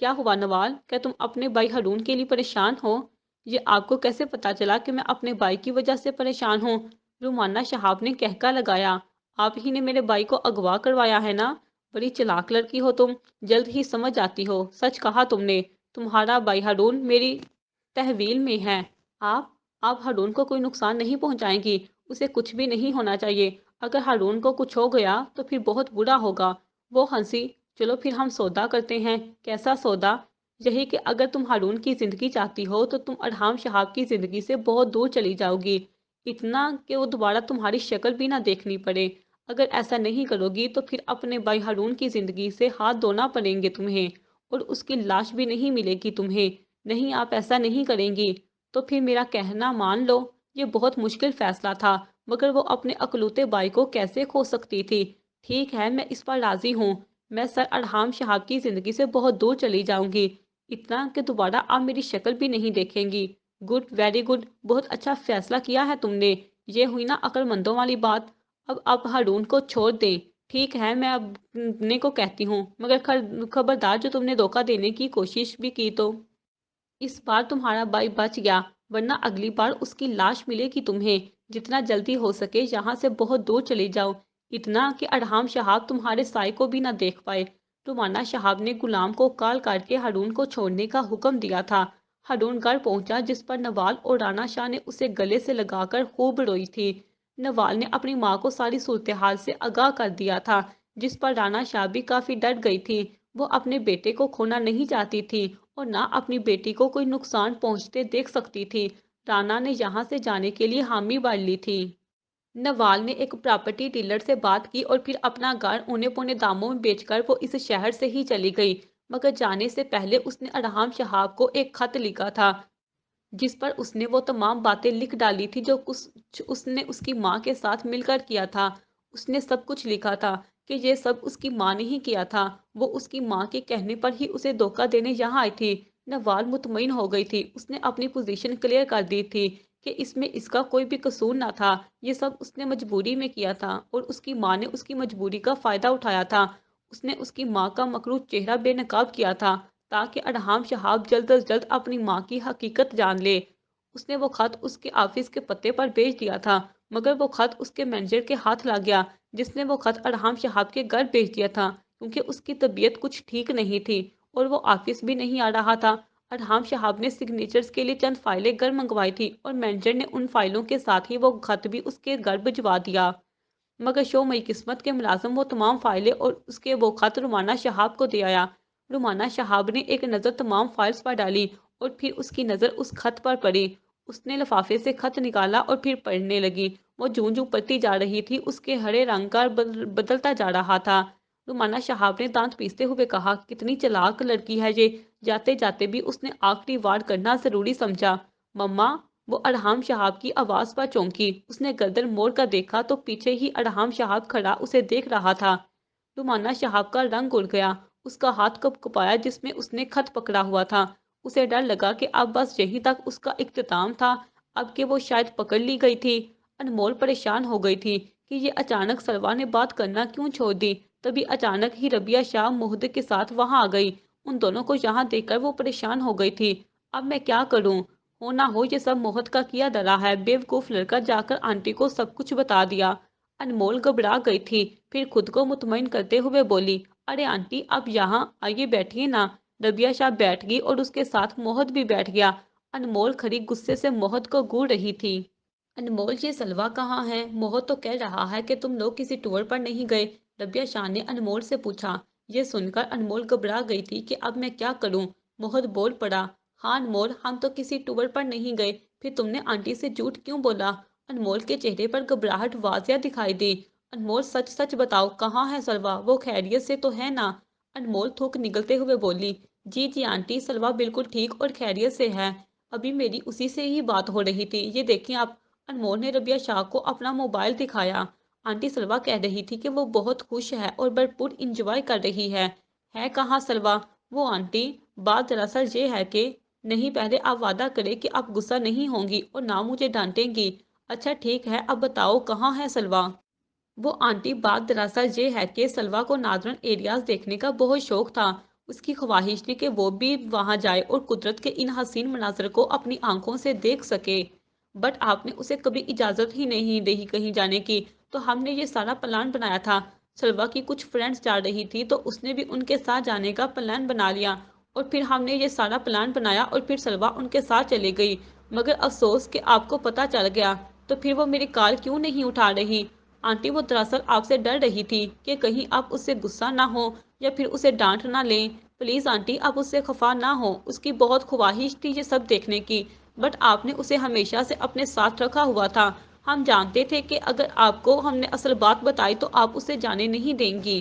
کیا ہوا نوال، کیا تم اپنے بھائی ہارون کے لیے پریشان ہو؟ یہ آپ کو کیسے پتا چلا کہ میں اپنے بھائی کی وجہ سے پریشان ہوں؟ رومانہ شہاب نے کہکا لگایا۔ آپ ہی نے میرے بھائی کو اغوا کروایا ہے نا؟ بڑی چلاک لڑکی ہو تم، جلد ہی سمجھ جاتی ہو۔ سچ کہا تم نے، تمہارا بھائی ہارون میری تحویل میں ہے۔ آپ آپ ہارون کو کوئی نقصان نہیں پہنچائیں گی، اسے کچھ بھی نہیں ہونا چاہیے۔ اگر ہارون کو کچھ ہو گیا تو پھر بہت برا ہوگا۔ وہ ہنسی۔ چلو پھر ہم سودا کرتے ہیں۔ کیسا سودا؟ یہی کہ اگر تم ہارون کی زندگی چاہتی ہو تو تم ارحام شہاب کی زندگی سے بہت دور چلی جاؤ گی، اتنا کہ وہ دوبارہ تمہاری شکل بھی نہ دیکھنی پڑے۔ اگر ایسا نہیں کرو گی تو پھر اپنے بھائی ہارون کی زندگی سے ہاتھ دھونا پڑیں گے تمہیں، اور اس کی لاش بھی نہیں ملے گی تمہیں۔ نہیں، آپ ایسا نہیں کریں گی تو پھر میرا کہنا مان لو۔ یہ بہت مشکل فیصلہ تھا، مگر وہ اپنے اکلوتے بھائی کو کیسے کھو سکتی تھی؟ ٹھیک ہے، میں اس پر راضی ہوں۔ میں سر ارحام شہاب کی زندگی سے بہت دور چلی جاؤں گی، اتنا کہ دوبارہ آپ میری شکل بھی نہیں دیکھیں گی۔ گڈ، ویری گڈ، بہت اچھا فیصلہ کیا ہے تم نے۔ یہ ہوئی نا عقل مندوں والی بات۔ اب آپ ہارون کو چھوڑ دیں۔ ٹھیک ہے، میں اپنے کو کہتی ہوں، مگر خبردار جو تم نے دھوکہ دینے کی کوشش بھی کی تو اس بار تمہارا بھائی بچ گیا، ورنہ اگلی بار اس کی لاش ملے گی تمہیں۔ جتنا جلدی ہو سکے یہاں سے بہت دور چلی جاؤ، اتنا کہ ارحام شہاب تمہارے سائے کو بھی نہ دیکھ پائے۔ رومانہ شہاب نے غلام کو کال کر کے ہارون کو چھوڑنے کا حکم دیا تھا۔ ہارون گھر پہنچا، جس پر نوال اور رانا شاہ نے اسے گلے سے لگا کر خوب روئی تھی۔ نوال نے اپنی ماں کو ساری صورتحال سے آگاہ کر دیا تھا، جس پر رانا شاہ بھی کافی ڈر گئی تھی۔ وہ اپنے بیٹے کو کھونا نہیں چاہتی تھی اور نہ اپنی بیٹی کو کوئی نقصان پہنچتے دیکھ سکتی تھی۔ رانا نے یہاں سے جانے کے لیے حامی بھر لی تھی۔ نوال نے ایک پراپرٹی ڈیلر سے بات کی اور پھر اپنا گھر اونے پونے داموں میں بیچ کر وہ اس شہر سے ہی چلی گئی، مگر جانے سے پہلے اس نے ارحام شہاب کو ایک خط لکھا تھا، جس پر اس نے وہ تمام باتیں لکھ ڈالی تھی جو اس نے اس کی ماں کے ساتھ مل کر کیا تھا۔ اس نے سب کچھ لکھا تھا کہ یہ سب اس کی ماں نے ہی کیا تھا، وہ اس کی ماں کے کہنے پر ہی اسے دھوکہ دینے یہاں آئی تھی۔ نوال مطمئن ہو گئی تھی، اس نے اپنی پوزیشن کلیئر کر دی تھی کہ اس میں اس کا کوئی بھی قصور نہ تھا، یہ سب اس نے مجبوری میں کیا تھا اور اس کی ماں نے اس کی مجبوری کا فائدہ اٹھایا تھا۔ اس نے اس کی ماں کا مکروہ چہرہ بے نقاب کیا تھا تاکہ ارحام شہاب جلد از جلد اپنی ماں کی حقیقت جان لے۔ اس نے وہ خط اس کے آفس کے پتے پر بھیج دیا تھا، مگر وہ خط اس کے مینیجر کے ہاتھ لگ گیا، جس نے وہ خط ارحام شہاب کے گھر بھیج دیا تھا، کیونکہ اس کی طبیعت کچھ ٹھیک نہیں تھی اور وہ آفس بھی نہیں آ رہا تھا۔ ارحام شہاب نے سگنیچرز کے لیے چند فائلیں گھر منگوائی تھی اور مینیجر نے ان فائلوں کے ساتھ ہی وہ خط بھی اس کے گھر بھجوا دیا، مگر شومئی قسمت کے ملازم وہ تمام فائلیں اور اس کے وہ خط رومانہ شہاب کو دے آیا۔ رومانہ شہاب نے ایک نظر تمام فائلز پر ڈالی اور پھر اس کی نظر اس خط پر پڑی۔ اس نے لفافے سے خط نکالا اور پھر پڑھنے لگی۔ وہ جوں جوں پڑھتی جا رہی تھی اس کے ہرے رنگ کا بدلتا جا رہا تھا۔ رومانہ شہاب نے دانت پیستے ہوئے کہا، کتنی چلاک لڑکی ہے یہ۔ جاتے جاتے بھی اس نے آخری وار کرنا ضروری سمجھا۔ مما! وہ ارحام شہاب کی آواز پر چونکی۔ اس نے گردن موڑ کر دیکھا تو پیچھے ہی ارحام شہاب کھڑا اسے دیکھ رہا تھا۔ رومانہ شہاب کا رنگ اڑ گیا، اس کا ہاتھ کپ کپایا جس میں اس نے خط پکڑا ہوا تھا۔ اسے ڈر لگا کہ اب بس یہیں تک اس کا اختتام تھا، اب کہ وہ شاید پکڑ لی گئی تھی۔ انمول پریشان ہو گئی تھی کہ یہ اچانک سلوا نے بات کرنا کیوں چھوڑ دی۔ تبھی اچانک ہی ربیہ شاہ مہد کے ساتھ وہاں آ گئی۔ ان دونوں کو یہاں دیکھ کر وہ پریشان ہو گئی تھی۔ اب میں کیا کروں؟ ہو نہ ہو یہ سب مہد کا کیا ڈرا ہے۔ بیوقوف لڑکا جا کر آنٹی کو سب کچھ بتا دیا۔ انمول گھبرا گئی تھی، پھر خود کو مطمئن کرتے ہوئے بولی، ارے آنٹی آپ یہاں آئیے، بیٹھیے نا۔ ربیہ شاہ بیٹھ گئی اور اس کے ساتھ مہد بھی بیٹھ گیا۔ انمول کھڑی غصے سے مہد کو گھور رہی تھی۔ انمول، یہ سلوا کہاں ہے؟ مہد تو کہہ رہا ہے کہ تم لوگ کسی ٹور پر نہیں گئے، ربیہ شاہ نے انمول سے پوچھا۔ یہ سن کر انمول گھبرا گئی تھی کہ اب میں کیا کروں۔ مہد بول پڑا، ہاں انمول، ہم تو کسی ٹور پر نہیں گئے، پھر تم نے آنٹی سے جھوٹ کیوں بولا؟ انمول کے چہرے پر گھبراہٹ واضح دکھائی دی۔ انمول، سچ سچ بتاؤ، کہاں ہے سلوا؟ وہ خیریت سے تو ہے نا؟ انمول تھوک نگلتے ہوئے بولی، جی جی آنٹی، سلوا بالکل ٹھیک اور خیریت سے ہے، ابھی میری اسی سے ہی بات ہو رہی تھی، یہ دیکھیں آپ۔ انمول نے ربیہ شاہ کو اپنا موبائل دکھایا۔ آنٹی سلوا کہہ رہی تھی کہ وہ بہت خوش ہے اور بھرپور انجوائے کر رہی ہے۔ ہے کہاں سلوا؟ وہ آنٹی، بات دراصل یہ ہے کہ نہیں، پہلے آپ وعدہ کریں کہ آپ غصہ نہیں ہوں گی اور نہ مجھے ڈانٹیں گی۔ اچھا ٹھیک ہے، اب بتاؤ کہاں ہے سلوا؟ وہ آنٹی، بات دراصل یہ ہے کہ سلوا کو نادرن ایریاز دیکھنے کا بہت شوق تھا، اس کی خواہش تھی کہ وہ بھی وہاں جائے اور قدرت کے ان حسین مناظر کو اپنی آنکھوں سے دیکھ سکے، بٹ آپ نے اسے کبھی اجازت ہی نہیں دی کہیں جانے کی۔ تو ہم نے یہ سارا پلان بنایا تھا، سلوا کی کچھ فرینڈز جا رہی تھی تو اس نے بھی ان کے ساتھ جانے کا پلان بنا لیا، اور پھر ہم نے یہ سارا پلان بنایا اور پھر سلوا ان کے ساتھ چلی گئی، مگر افسوس کہ آپ کو پتہ چل گیا۔ تو پھر وہ میری کال کیوں نہیں اٹھا رہی؟ آنٹی وہ دراصل آپ سے ڈر رہی تھی کہ کہیں آپ اس سے غصہ نہ ہو یا پھر اسے ڈانٹ نہ لیں۔ پلیز آنٹی آپ اس سے خفا نہ ہو، اس کی بہت خواہش تھی یہ سب دیکھنے کی، بٹ آپ نے اسے ہمیشہ سے اپنے ساتھ رکھا ہوا تھا۔ ہم جانتے تھے کہ اگر آپ کو ہم نے اصل بات بتائی تو آپ اسے جانے نہیں دیں گی۔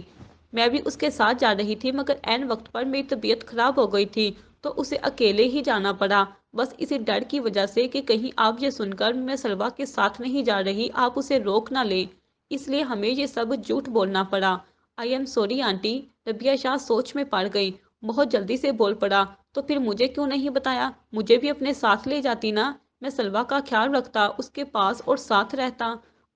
میں بھی اس کے ساتھ جا رہی تھی مگر عین وقت پر میری طبیعت خراب ہو گئی تھی تو اسے اکیلے ہی جانا پڑا، بس اسی ڈر کی وجہ سے کہ کہیں آپ یہ سن کر میں سلوا کے ساتھ نہیں جا رہی آپ اسے روک نہ لیں، اس لیے ہمیں یہ سب جھوٹ بولنا پڑا۔ I am sorry aunty. Rabia Shah سوچ میں پڑ گئی، بہت جلدی سے بول پڑا، تو پھر مجھے کیوں نہیں بتایا؟ مجھے بھی اپنے ساتھ لے جاتی نا، میں سلوا کا خیال رکھتا، اس کے پاس اور ساتھ رہتا۔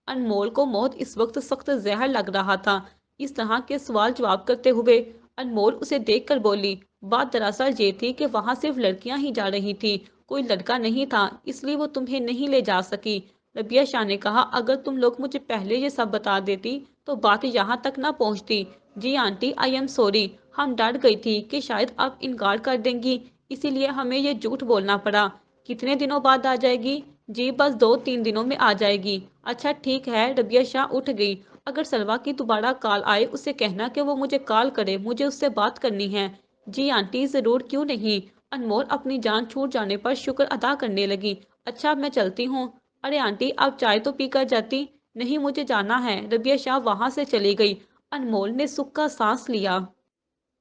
انمول کو موت اس وقت سخت زہر لگ رہا تھا، اس طرح کے سوال جواب کرتے ہوئے۔ انمول اسے دیکھ کر بولی، بات دراصل یہ تھی کہ وہاں صرف لڑکیاں ہی جا رہی تھی، کوئی لڑکا نہیں تھا، اس لیے وہ تمہیں نہیں لے جا سکی۔ ربیہ شاہ نے کہا، اگر تم لوگ مجھے پہلے یہ سب بتا دیتی تو بات یہاں تک نہ پہنچتی۔ جی آنٹی آئی ایم سوری، ہم ڈر گئی تھی کہ شاید آپ انکار کر دیں گی، اسی لیے ہمیں یہ جھوٹ بولنا پڑا۔ کتنے دنوں بعد آ جائے گی؟ جی بس 2-3 دنوں میں آ جائے گی۔ اچھا ٹھیک ہے۔ ربیہ شاہ اٹھ گئی۔ اگر سلوا کی دوبارہ کال آئے اسے کہنا کہ وہ مجھے کال کرے، مجھے اس سے بات کرنی ہے۔ جی آنٹی ضرور، کیوں نہیں۔ انمول اپنی جان چھوٹ جانے پر شکر ادا کرنے لگی۔ اچھا میں چلتی ہوں۔ ارے آنٹی آپ چائے تو پی کر جاتی۔ نہیں مجھے جانا ہے۔ ربیہ شاہ وہاں سے چلی گئی۔ انمول نے سکھ کا سانس لیا۔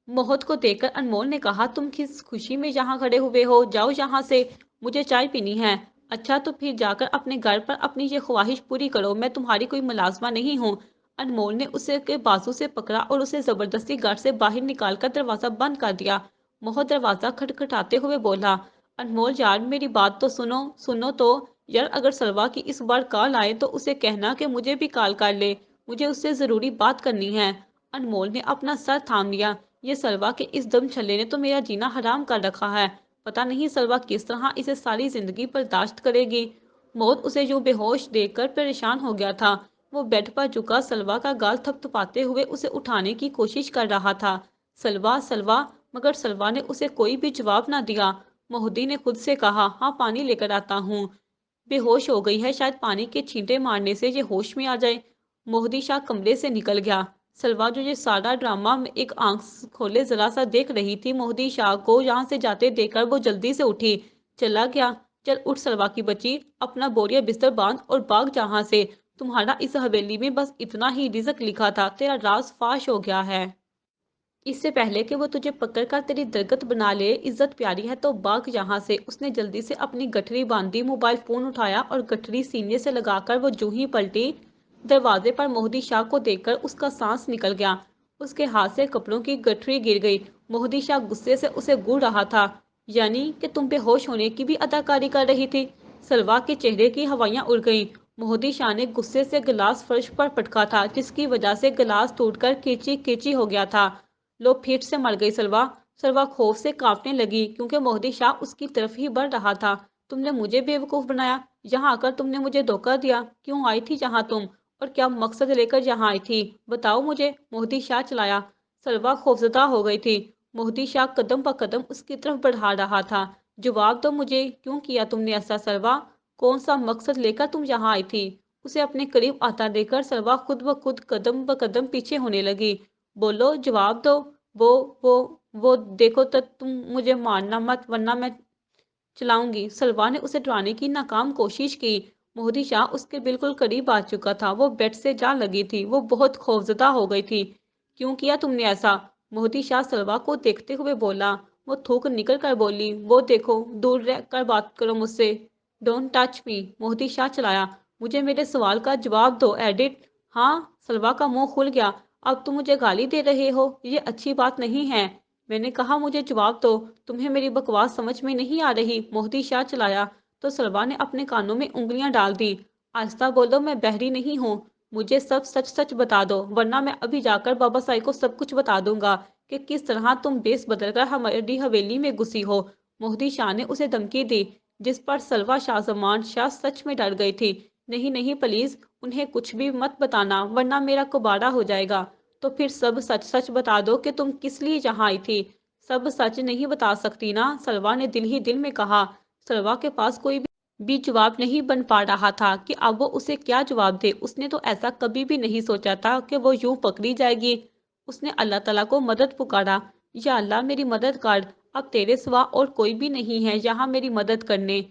موہت کو دیکھ کر انمول نے کہا، تم کس خوشی میں یہاں کھڑے ہوئے ہو؟ جاؤ یہاں سے، مجھے چائے پینی ہے۔ اچھا تو پھر جا کر اپنے گھر پر اپنی یہ خواہش پوری کرو، میں تمہاری کوئی ملازمہ نہیں ہوں۔ انمول نے اسے کے بازو سے پکڑا اور اسے زبردستی گھر سے باہر نکال کر دروازہ بند کر دیا۔ موہت دروازہ کھٹکھٹاتے ہوئے بولا، انمول یار میری بات تو سنو تو یار، اگر سلوا کی اس بار کال آئے تو اسے کہنا کہ مجھے بھی کال کر لے، مجھے اس سے ضروری بات کرنی ہے۔ انمول نے اپنا سر تھام لیا۔ یہ سلوا کے اس دم چھلے نے تو میرا جینا حرام کر رکھا ہے، پتہ نہیں سلوا کس طرح اسے ساری زندگی برداشت کرے گی۔ موت اسے یوں بے ہوش دیکھ کر پریشان ہو گیا تھا، وہ بیڈ پر جھکا سلوا کا گال تھپ تھپاتے ہوئے اسے اٹھانے کی کوشش کر رہا تھا۔ سلوا سلوا، مگر سلوا نے اسے کوئی بھی جواب نہ دیا۔ مہدی نے خود سے کہا، ہاں پانی لے کر آتا ہوں۔ بے ہوش ہو گئی ہے، شاید پانی کے چھینٹے مارنے سے یہ ہوش میں آ جائے۔ مہدی شاہ کمرے سے نکل گیا۔ سلوا جو یہ سارا ڈرامہ میں ایک آنکھ کھولے ذرا سا دیکھ رہی تھی، مہدی شاہ کو یہاں سے جاتے دیکھ کر وہ جلدی سے اٹھی۔ چلا گیا؟ چل اٹھ سلوا کی بچی، اپنا بوریا بستر باندھ اور بھاگ جہاں سے، تمہارا اس حویلی میں بس اتنا ہی رزق لکھا تھا، تیرا راز فاش ہو گیا ہے۔ اس سے پہلے کہ وہ تجھے پکڑ کر تیری درگت بنا لے، عزت پیاری ہے تو بھاگ یہاں سے۔ اس نے جلدی سے اپنی گٹھڑی باندھی، موبائل فون اٹھایا اور گٹھڑی سینے سے لگا کر وہ جو ہی پلٹی، دروازے پر مہدی شاہ کو دیکھ کر اس کا سانس نکل گیا، اس کے ہاتھ سے کپڑوں کی گٹھڑی گر گئی۔ مہدی شاہ غصے سے اسے گھور رہا تھا، یعنی کہ تم بے ہوش ہونے کی بھی اداکاری کر رہی تھی۔ سلوا کے چہرے کی ہوائیاں اڑ گئیں۔ مہدی شاہ نے غصے سے گلاس فرش پر پٹکا تھا، جس کی وجہ سے گلاس ٹوٹ کر کیچی کیچی ہو گیا تھا۔ لو پھر سے مر گئی سلوا۔ سلوا خوف سے کانپنے لگی کیونکہ مہدی شاہ اس کی طرف ہی بڑھ رہا تھا۔ تم نے مجھے بیوقوف بنایا، یہاں آ کر تم نے مجھے دھوکہ دیا، کیوں آئی تھی یہاں تم، اور کیا مقصد لے کر یہاں آئی تھی، بتاؤ مجھے۔ مہدی شاہ چلایا۔ سلوا خوفزدہ ہو گئی تھی۔ مہدی شاہ قدم پہ قدم اس کی طرف بڑھا رہا تھا۔ جواب دو مجھے، کیوں کیا تم نے ایسا سلوا؟ کون سا مقصد لے کر تم یہاں آئی تھی؟ اسے اپنے قریب آتا دیکھ کر سلوا خود بخود قدم بہ قدم پیچھے ہونے لگی۔ بولو، جواب دو۔ وہ وہ وہ دیکھو تو تم مجھے مارنا مت ورنہ میں چلاؤں گی۔ سلوا نے اسے ڈرانے کی ناکام کوشش کی۔ مہدی شاہ اس کے بالکل قریب آ چکا تھا، وہ بیڈ سے جا لگی تھی، وہ بہت خوفزدہ ہو گئی تھی۔ کیوں کیا تم نے ایسا؟ مہدی شاہ سلوا کو دیکھتے ہوئے بولا۔ وہ تھوک نکل کر بولی، وہ دیکھو، دور رہ کر بات کرو مجھ سے، ڈونٹ ٹچ می۔ مہدی شاہ چلایا، مجھے میرے سوال کا جواب دو ایڈٹ۔ ہاں؟ سلوا کا منہ کھل گیا، اب تم مجھے گالی دے رہے ہو، یہ اچھی بات نہیں ہے۔ میں نے کہا مجھے جواب دو، تمہیں میری بکواس سمجھ میں نہیں آ رہی؟ مہدی شاہ چلایا تو سلوا نے اپنے کانوں میں انگلیاں ڈال دی۔ آہستہ بولو، میں بہری نہیں ہوں، مجھے سب سچ سچ بتا دو ورنہ میں ابھی جا کر بابا سائی کو سب کچھ بتا دوں گا کہ کس طرح تم بیس بدل کر ہماری حویلی میں گھسی ہو۔ مہدی شاہ نے اسے دھمکی دی، جس پر سلوہ شاہ زمان شاہ سچ میں ڈر گئی تھی۔ نہیں نہیں پلیز انہیں کچھ بھی مت بتانا ورنہ میرا کباڑہ ہو جائے گا۔ تو پھر سب سچ سچ بتا دو کہ تم کس لیے یہاں آئی تھی۔ سب سچ نہیں بتا سکتی نا، سلوہ نے دل ہی دل میں کہا۔ سلوہ کے پاس کوئی بھی جواب نہیں بن پا رہا تھا کہ اب وہ اسے کیا جواب دے۔ اس نے تو ایسا کبھی بھی نہیں سوچا تھا کہ وہ یوں پکڑی جائے گی۔ اس نے اللہ تعالیٰ کو مدد پکارا، یا اللہ میری مدد کر، اب تیرے سوا اور کوئی بھی نہیں ہے یہاں میری مدد کرنے۔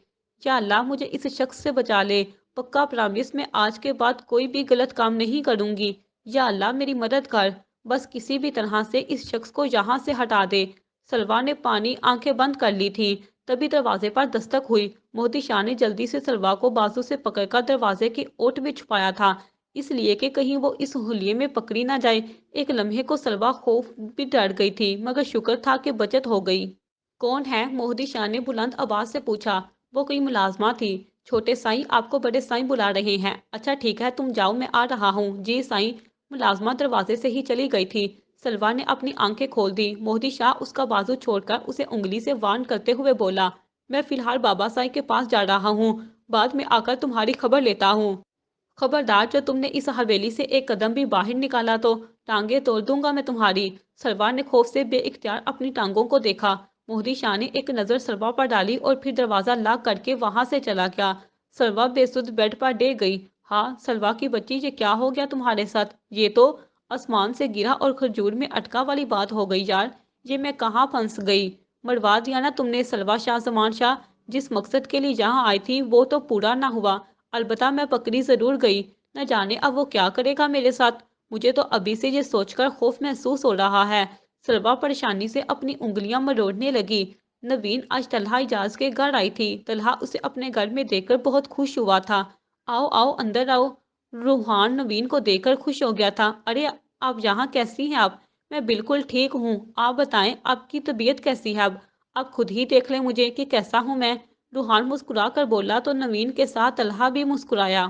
یا اللہ مجھے اس شخص سے بچا لے، پکا پرامس میں آج کے بعد کوئی بھی غلط کام نہیں کروں گی۔ یا اللہ میری مدد کر، بس کسی بھی طرح سے اس شخص کو یہاں سے ہٹا دے۔ سلوہ نے پانی آنکھیں بند کر لی تھی، تبھی دروازے پر دستک ہوئی۔ مہدی شاہ نے جلدی سے سلوہ کو بازو سے پکڑ کر دروازے کی اوٹ میں چھپایا تھا، اس لیے کہ کہیں وہ اس حلیے میں پکڑی نہ جائے۔ ایک لمحے کو سلوہ خوف بھی ڈر گئی تھی، مگر شکر تھا کہ بچت ہو گئی۔ کون ہے؟ مہدی شاہ نے بلند آواز سے پوچھا۔ وہ کوئی ملازمہ تھی۔ چھوٹے سائیں آپ کو بڑے سائیں بلا رہے ہیں۔ اچھا ٹھیک ہے تم جاؤ، میں آ رہا ہوں۔ جی سائیں۔ ملازمہ دروازے سے ہی چلی گئی تھی۔ سلوہ نے اپنی آنکھیں کھول دی۔ مہدی شاہ اس کا بازو چھوڑ کر اسے انگلی سے وارن کرتے ہوئے بولا، میں فی الحال بابا سائیں کے پاس جا رہا ہوں، بعد میں آ کر تمہاری خبر لیتا ہوں۔ خبردار جو تم نے اس حویلی سے ایک قدم بھی باہر نکالا تو ٹانگیں توڑ دوں گا میں تمہاری۔ سلوہ نے خوف سے بے اختیار اپنی ٹانگوں کو دیکھا۔ مہدی شاہ نے ایک نظر سلوہ پر ڈالی اور پھر دروازہ لاک کر کے وہاں سے چلا گیا۔ سلوہ بے سدھ بیڈ پر ڈے گئی۔ ہاں سلوہ کی بچی، یہ کیا ہو گیا تمہارے ساتھ؟ یہ تو آسمان سے گرا اور کھجور میں اٹکا والی بات ہو گئی یار، یہ میں کہاں پھنس گئی؟ مروا دیا نا تم نے سلوہ شاہ زمان شاہ، جس مقصد کے لیے یہاں آئی تھی وہ تو پورا نہ ہوا۔ البتہ میں پکڑی ضرور گئی، نہ جانے اب وہ کیا کرے گا میرے ساتھ۔ مجھے تو ابھی سے یہ سوچ کر خوف محسوس ہو رہا ہے۔ سلوہ پریشانی سے اپنی انگلیاں مروڑنے لگی۔ نوین آج طلحہ اجاز کے گھر آئی تھی۔ طلحہ اسے اپنے گھر میں دیکھ کر بہت خوش ہوا تھا۔ آؤ آؤ اندر آؤ۔ روحان نوین کو دیکھ کر خوش ہو گیا تھا۔ ارے آپ یہاں کیسی ہیں؟ آپ؟ میں بالکل ٹھیک ہوں، آپ بتائیں آپ کی طبیعت کیسی ہے؟ اب آپ خود ہی دیکھ لیں مجھے کہ کیسا ہوں میں۔ روحان مسکرا کر بولا تو نوین کے ساتھ طلحہ بھی مسکرایا۔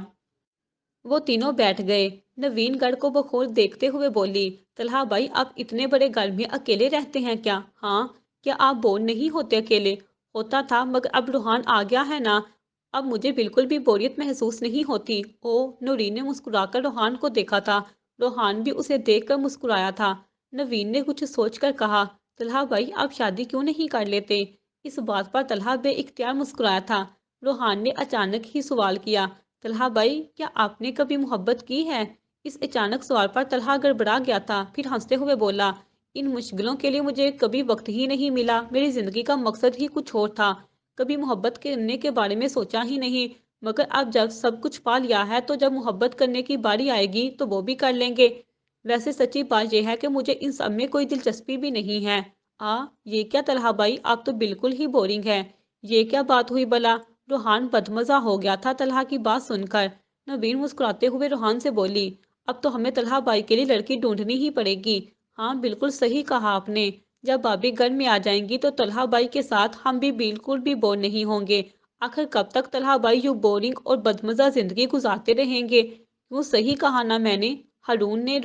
وہ تینوں بیٹھ گئے۔ نوین گھر کو بخور دیکھتے ہوئے بولی، طلحہ بھائی آپ اتنے بڑے گھر میں اکیلے رہتے ہیں کیا؟ ہاں۔ کیا آپ بور نہیں ہوتے اکیلے؟ ہوتا تھا مگر اب روحان آ گیا ہے نا، اب مجھے بالکل بھی بوریت محسوس نہیں ہوتی۔ او، نورین نے مسکرا کر روحان کو دیکھا تھا۔ روحان بھی اسے دیکھ کر مسکرایا تھا۔ نوین نے کچھ سوچ کر کہا، طلحہ بھائی آپ شادی کیوں نہیں کر لیتے؟ اس بات پر طلحہ بے اختیار مسکرایا تھا۔ روحان نے اچانک ہی سوال کیا، طلحہ بھائی کیا آپ نے کبھی محبت کی ہے؟ اس اچانک سوال پر طلحہ گڑبڑا گیا تھا، پھر ہنستے ہوئے بولا، ان مشغلوں کے لیے مجھے کبھی وقت ہی نہیں ملا، میری زندگی کا مقصد ہی کچھ اور تھا، کبھی محبت کرنے کے بارے میں سوچا ہی نہیں، مگر اب جب سب کچھ پا لیا ہے تو جب محبت کرنے کی باری آئے گی تو وہ بھی کر لیں گے۔ ویسے سچی بات یہ ہے کہ مجھے ان سب میں کوئی دلچسپی بھی نہیں ہے۔ یہ کیا طلحہ بھائی، آپ تو بالکل ہی بورنگ ہے۔ یہ کیا بات ہوئی بلا؟ روحان بدمزہ ہو گیا تھا طلحہ کی بات سن کر۔ نوین مسکراتے ہوئے روحان سے بولی، اب تو ہمیں طلحہ بھائی کے لیے لڑکی ڈھونڈنی ہی پڑے گی۔ ہاں بالکل صحیح کہا آپ نے، جب بھابھی گھر میں آ جائیں گی تو طلحہ بھائی کے ساتھ ہم بھی بالکل بھی بور نہیں ہوں گے۔ آخر کب تک طلحہ بھائی یوں بورنگ اور بدمزہ زندگی گزارتے رہیں گے؟ وہ صحیح کہا نا میں نے؟ ہارون نے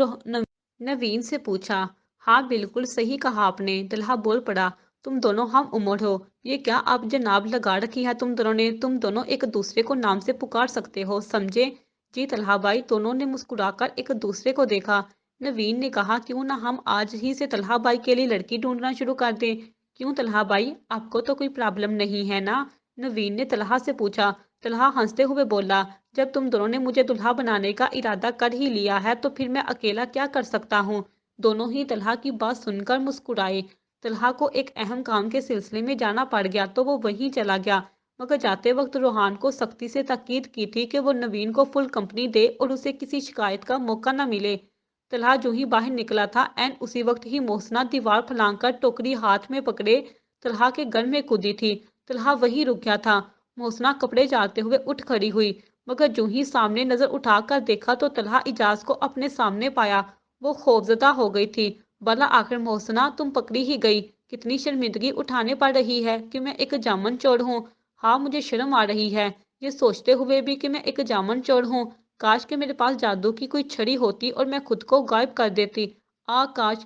نوین سے پوچھا۔ ہاں بالکل صحیح کہا آپ نے، طلحہ بول پڑا، تم دونوں ہم عمر ہو، یہ کیا آپ جناب لگا رکھی ہے تم دونوں نے، تم دونوں ایک دوسرے کو نام سے پکار سکتے ہو، سمجھے؟ جی طلحہ بھائی، دونوں نے مسکرا کر ایک دوسرے کو دیکھا۔ نوین نے کہا، کیوں نہ ہم آج ہی سے طلحہ بھائی کے لیے لڑکی ڈھونڈنا شروع کر دیں؟ کیوں طلحہ بھائی، آپ کو تو کوئی پرابلم نہیں ہے نا؟ نوین نے طلحہ سے پوچھا۔ طلحہ ہنستے ہوئے بولا، جب تم دونوں نے مجھے دلہا بنانے کا ارادہ کر ہی لیا ہے تو پھر میں اکیلا کیا کر سکتا ہوں؟ دونوں ہی طلحہ کی بات سن کر مسکرائے۔ طلحہ کو ایک اہم کام کے سلسلے میں جانا پڑ گیا تو وہ وہیں چلا گیا، مگر جاتے وقت روحان کو سختی سے تاکید کی تھی کہ وہ نوین کو فل کمپنی دے اور اسے کسی شکایت کا موقع نہ ملے۔ طلحہ جو ہی باہر نکلا تھا، عین اسی وقت ہی محسنہ دیوار پھلانگ کر ٹوکری ہاتھ میں پکڑے طلحہ کے گھر میں کودی تھی۔ طلحہ وہیں رک گیا تھا۔ محسنہ کپڑے جھاڑتے ہوئے اٹھ کھڑی ہوئی، مگر جو ہی سامنے نظر اٹھا کر دیکھا تو طلحہ اجاز کو اپنے سامنے پایا۔ وہ خوفزدہ ہو گئی تھی۔ بلا آخر محسنہ تم پکڑی ہی گئی، کتنی شرمندگی اٹھانے پڑ رہی ہے کہ میں ایک جامن چور ہوں۔ ہاں مجھے شرم آ رہی ہے یہ سوچتے ہوئے بھی کہ میں ایک جامن چور ہوں۔ کاش کہ میرے پاس جادو کی کوئی چھڑی ہوتی اور میں خود کو غائب کر دیتی۔ کاش